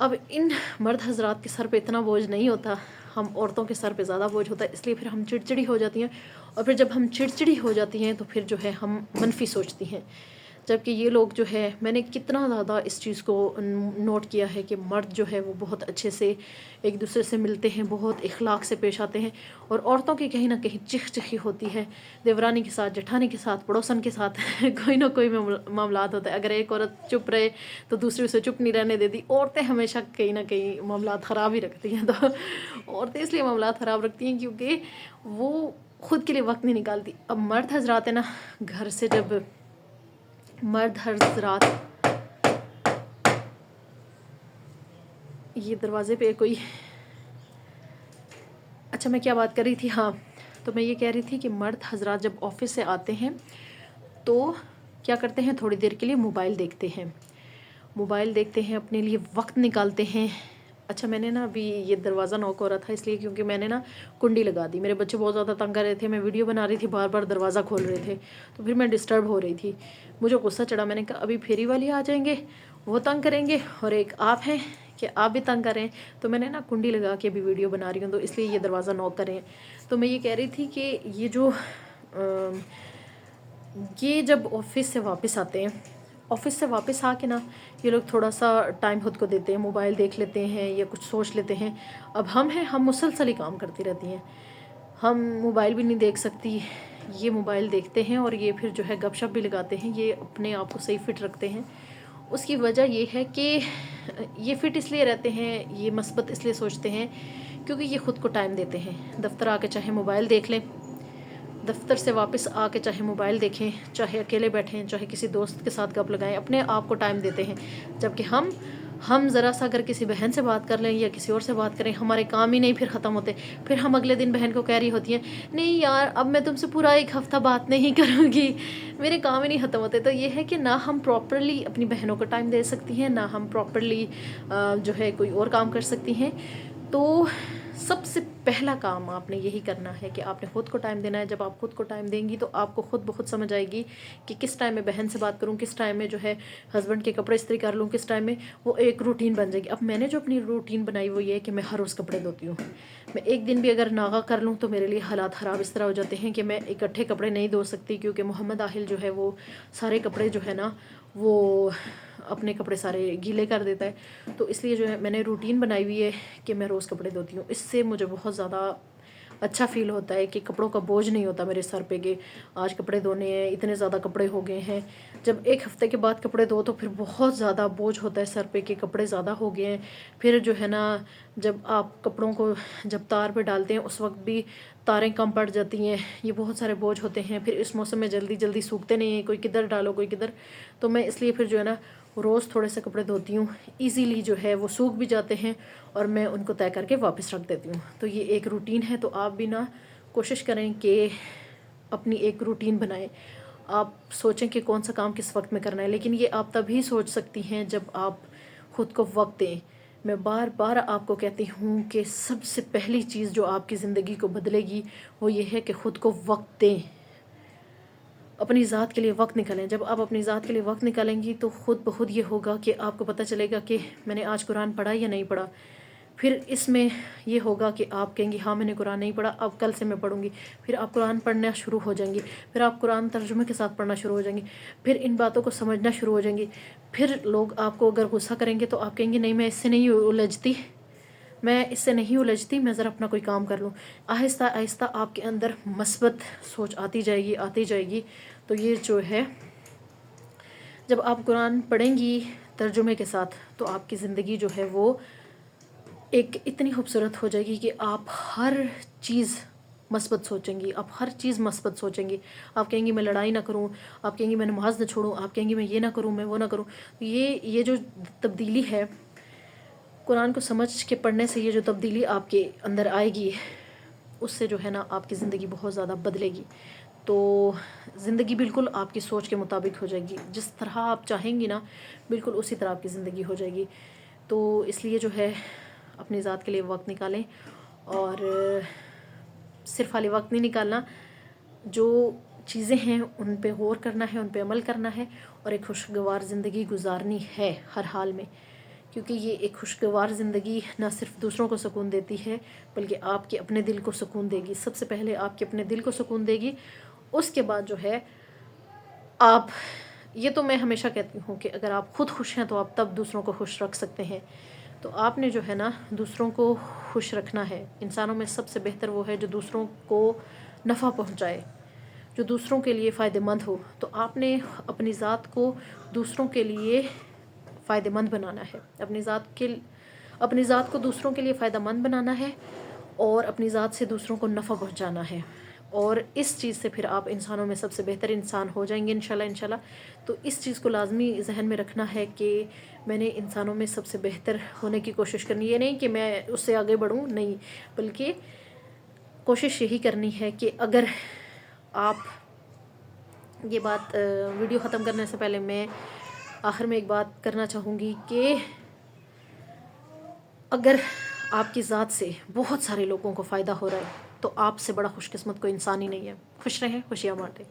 اب ان مرد حضرات کے سر پہ اتنا بوجھ نہیں ہوتا، ہم عورتوں کے سر پہ زیادہ بوجھ ہوتا ہے، اس لیے پھر ہم چڑچڑی ہو جاتی ہیں، اور پھر جب ہم چڑچڑی ہو جاتی ہیں تو پھر جو ہے ہم منفی سوچتی ہیں. جبکہ یہ لوگ جو ہے، میں نے کتنا زیادہ اس چیز کو نوٹ کیا ہے کہ مرد جو ہے وہ بہت اچھے سے ایک دوسرے سے ملتے ہیں، بہت اخلاق سے پیش آتے ہیں، اور عورتوں کی کہیں نہ کہیں چکھ چکھی ہوتی ہے، دیورانی کے ساتھ، جٹھانی کے ساتھ، پڑوسن کے ساتھ کوئی نہ کوئی معاملات ہوتا ہے. اگر ایک عورت چپ رہے تو دوسری اسے چپ نہیں رہنے دیتی. عورتیں ہمیشہ کہیں نہ کہیں معاملات خراب ہی رکھتی ہیں. تو عورتیں اس لیے معاملات خراب رکھتی ہیں کیونکہ وہ خود کے لیے وقت نہیں نکالتی. اب مرد حضرات ہیں نا، گھر سے جب مرد حضرات، یہ دروازے پہ کوئی، اچھا میں کیا بات کر رہی تھی، ہاں تو میں یہ کہہ رہی تھی کہ مرد حضرات جب آفس سے آتے ہیں تو کیا کرتے ہیں، تھوڑی دیر کے لیے موبائل دیکھتے ہیں، موبائل دیکھتے ہیں، اپنے لیے وقت نکالتے ہیں. اچھا میں نے نا ابھی یہ دروازہ نوک ہو رہا تھا اس لیے کیونکہ میں نے نا کنڈی لگا دی. میرے بچے بہت زیادہ تنگ کر رہے تھے، میں ویڈیو بنا رہی تھی، بار بار دروازہ کھول رہے تھے، تو پھر میں ڈسٹرب ہو رہی تھی. مجھے غصہ چڑھا، میں نے کہا ابھی پھیری والی آ جائیں گے، وہ تنگ کریں گے، اور ایک آپ ہیں کہ آپ بھی تنگ کریں. تو میں نے نا کنڈی لگا کے ابھی ویڈیو بنا رہی ہوں، تو اس لیے یہ دروازہ نوک کریں. تو میں یہ کہہ رہی تھی کہ یہ جب آفس سے واپس آتے ہیں، آفس سے واپس آ کے نا یہ لوگ تھوڑا سا ٹائم خود کو دیتے ہیں، موبائل دیکھ لیتے ہیں یا کچھ سوچ لیتے ہیں. اب ہم ہیں، ہم مسلسل ہی کام کرتی رہتی ہیں، ہم موبائل بھی نہیں دیکھ سکتی. یہ موبائل دیکھتے ہیں اور یہ پھر جو ہے گپ شپ بھی لگاتے ہیں. یہ اپنے آپ کو صحیح فٹ رکھتے ہیں. اس کی وجہ یہ ہے کہ یہ فٹ اس لیے رہتے ہیں، یہ مثبت اس لیے سوچتے ہیں کیونکہ یہ خود کو ٹائم دیتے ہیں. دفتر آ کے چاہے موبائل دیکھ لیں، دفتر سے واپس آ کے چاہے موبائل دیکھیں، چاہے اکیلے بیٹھیں، چاہے کسی دوست کے ساتھ گپ لگائیں، اپنے آپ کو ٹائم دیتے ہیں. جبکہ ہم ذرا سا اگر کسی بہن سے بات کر لیں یا کسی اور سے بات کریں، ہمارے کام ہی نہیں پھر ختم ہوتے. پھر ہم اگلے دن بہن کو کہہ رہی ہوتی ہیں، نہیں یار اب میں تم سے پورا ایک ہفتہ بات نہیں کروں گی، میرے کام ہی نہیں ختم ہوتے. تو یہ ہے کہ نہ ہم پراپرلی اپنی بہنوں کو ٹائم دے سکتی ہیں، نہ ہم پراپرلی جو ہے کوئی اور کام کر سکتی ہیں. تو سب سے پہلا کام آپ نے یہی کرنا ہے کہ آپ نے خود کو ٹائم دینا ہے. جب آپ خود کو ٹائم دیں گی تو آپ کو خود بخود سمجھ آئے گی کہ کس ٹائم میں بہن سے بات کروں، کس ٹائم میں جو ہے ہسبینڈ کے کپڑے استری کر لوں، کس ٹائم میں، وہ ایک روٹین بن جائے گی. اب میں نے جو اپنی روٹین بنائی وہ یہ ہے کہ میں ہر روز کپڑے دھوتی ہوں. میں ایک دن بھی اگر ناغہ کر لوں تو میرے لیے حالات خراب اس طرح ہو جاتے ہیں کہ میں اکٹھے کپڑے نہیں دھو سکتی، کیونکہ محمد آہل جو ہے وہ سارے کپڑے جو ہے نا وہ اپنے کپڑے سارے گیلے کر دیتا ہے. تو اس لیے جو ہے میں نے روٹین بنائی ہوئی ہے کہ میں روز کپڑے دھوتی ہوں. اس سے مجھے بہت زیادہ اچھا فیل ہوتا ہے کہ کپڑوں کا بوجھ نہیں ہوتا میرے سر پہ کہ آج کپڑے دھونے ہیں، اتنے زیادہ کپڑے ہو گئے ہیں. جب ایک ہفتے کے بعد کپڑے دھو تو پھر بہت زیادہ بوجھ ہوتا ہے سر پہ کہ کپڑے زیادہ ہو گئے ہیں. پھر جو ہے نا جب آپ کپڑوں کو جب تار پہ ڈالتے ہیں اس وقت بھی تاریں کم پڑ جاتی ہیں، یہ بہت سارے بوجھ ہوتے ہیں. پھر اس موسم میں جلدی جلدی سوکھتے نہیں ہیں، کوئی کدھر ڈالو کوئی کدھر. تو میں اس لیے پھر جو ہے نا روز تھوڑے سے کپڑے دھوتی ہوں، ایزیلی جو ہے وہ سوکھ بھی جاتے ہیں اور میں ان کو طے کر کے واپس رکھ دیتی ہوں. تو یہ ایک روٹین ہے. تو آپ بھی نا کوشش کریں کہ اپنی ایک روٹین بنائیں. آپ سوچیں کہ کون سا کام کس وقت میں کرنا ہے، لیکن یہ آپ تبھی سوچ سکتی ہیں جب آپ خود کو وقت دیں. میں بار بار آپ کو کہتی ہوں کہ سب سے پہلی چیز جو آپ کی زندگی کو بدلے گی وہ یہ ہے کہ خود کو وقت دیں، اپنی ذات کے لیے وقت نکالیں. جب آپ اپنی ذات کے لیے وقت نکالیں گی تو خود بخود یہ ہوگا کہ آپ کو پتہ چلے گا کہ میں نے آج قرآن پڑھا یا نہیں پڑھا. پھر اس میں یہ ہوگا کہ آپ کہیں گی ہاں میں نے قرآن نہیں پڑھا، اب کل سے میں پڑھوں گی. پھر آپ قرآن پڑھنا شروع ہو جائیں گی، پھر آپ قرآن ترجمے کے ساتھ پڑھنا شروع ہو جائیں گی، پھر ان باتوں کو سمجھنا شروع ہو جائیں گی. پھر لوگ آپ کو اگر غصہ کریں گے تو آپ کہیں گے نہیں میں اس سے نہیں الجھتی، میں ذرا اپنا کوئی کام کر لوں. آہستہ آہستہ آپ کے اندر مثبت سوچ آتی جائے گی. تو یہ جو ہے جب آپ قرآن پڑھیں گی ترجمے کے ساتھ تو آپ کی زندگی جو ہے وہ ایک اتنی خوبصورت ہو جائے گی کہ آپ ہر چیز مثبت سوچیں گی، آپ ہر چیز مثبت سوچیں گی. آپ کہیں گی میں لڑائی نہ کروں، آپ کہیں گی میں نماز نہ چھوڑوں، آپ کہیں گی میں یہ نہ کروں، میں وہ نہ کروں. یہ جو تبدیلی ہے قرآن کو سمجھ کے پڑھنے سے، یہ جو تبدیلی آپ کے اندر آئے گی اس سے جو ہے نا آپ کی زندگی بہت زیادہ بدلے گی. تو زندگی بالکل آپ کی سوچ کے مطابق ہو جائے گی. جس طرح آپ چاہیں گی نا بالکل اسی طرح آپ کی زندگی ہو جائے گی. تو اس لیے جو ہے اپنی ذات کے لیے وقت نکالیں، اور صرف خالی وقت نہیں نکالنا، جو چیزیں ہیں ان پہ غور کرنا ہے، ان پہ عمل کرنا ہے، اور ایک خوشگوار زندگی گزارنی ہے ہر حال میں. کیونکہ یہ ایک خوشگوار زندگی نہ صرف دوسروں کو سکون دیتی ہے بلکہ آپ کے اپنے دل کو سکون دے گی. سب سے پہلے آپ کے اپنے دل کو سکون دے گی. اس کے بعد جو ہے آپ، یہ تو میں ہمیشہ کہتی ہوں کہ اگر آپ خود خوش ہیں تو آپ تب دوسروں کو خوش رکھ سکتے ہیں. تو آپ نے جو ہے نا دوسروں کو خوش رکھنا ہے. انسانوں میں سب سے بہتر وہ ہے جو دوسروں کو نفع پہنچائے، جو دوسروں کے لیے فائدہ مند ہو. تو آپ نے اپنی ذات کو دوسروں کے لیے فائدہ مند بنانا ہے، اپنی ذات کو دوسروں کے لیے فائدہ مند بنانا ہے اور اپنی ذات سے دوسروں کو نفع پہنچانا ہے. اور اس چیز سے پھر آپ انسانوں میں سب سے بہتر انسان ہو جائیں گے انشاءاللہ. تو اس چیز کو لازمی ذہن میں رکھنا ہے کہ میں نے انسانوں میں سب سے بہتر ہونے کی کوشش کرنی ہے. یہ نہیں کہ میں اس سے آگے بڑھوں، نہیں، بلکہ کوشش یہی کرنی ہے کہ اگر آپ، یہ بات ویڈیو ختم کرنے سے پہلے میں آخر میں ایک بات کرنا چاہوں گی کہ اگر آپ کی ذات سے بہت سارے لوگوں کو فائدہ ہو رہا ہے تو آپ سے بڑا خوش قسمت کوئی انسان ہی نہیں ہے. خوش رہیں، خوشیاں بانٹیں.